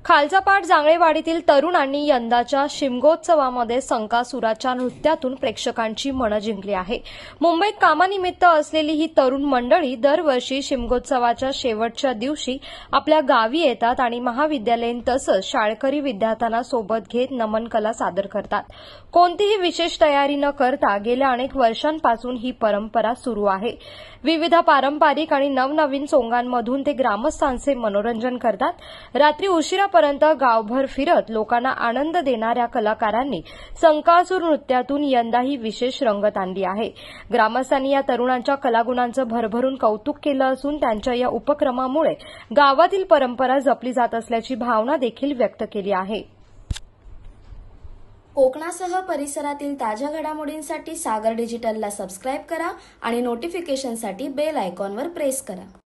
खालचापाट जांगळेवाडीतील तरुणांनी यंदाच्या शिमगोत्सवामध्ये संकासुराच्या नृत्यातून प्रेक्षकांची मनं जिंकली आहे। मुंबईत कामानिमित्त असलेली ही तरुण मंडळी दरवर्षी शिमगोत्सवाच्या शेवटच्या दिवशी आपल्या गावी येतात आणि महाविद्यालयीन तसंच शाळकरी विद्यार्थ्यांना सोबत घेत नमन कला सादर करतात। कोणतीही विशेष तयारी न करता गेल्या अनेक वर्षांपासून ही परंपरा सुरू आहे। विविध पारंपरिक आणि नवनवीन सोंगांमधून ते ग्रामस्थांचे मनोरंजन करतात। रात्री उशिरापर्यंत गावभर फिरत लोकांना आनंद देणाऱ्या कलाकारांनी संकासूर नृत्यातून यंदाही विशेष रंगत आणली आहे। ग्रामस्थांनी या तरुणांच्या कलागुणांचं भरभरून कौतुक केलं असून त्यांच्या या उपक्रमामुळे गावातील परंपरा जपली जात असल्याची भावना देखील व्यक्त केली आहे। कोकणासह परिसरातील ताज्या घडामोडींसाठी सागर डिजिटलला सबस्क्राइब करा आणि नोटिफिकेशनसाठी बेल आयकॉनवर प्रेस करा।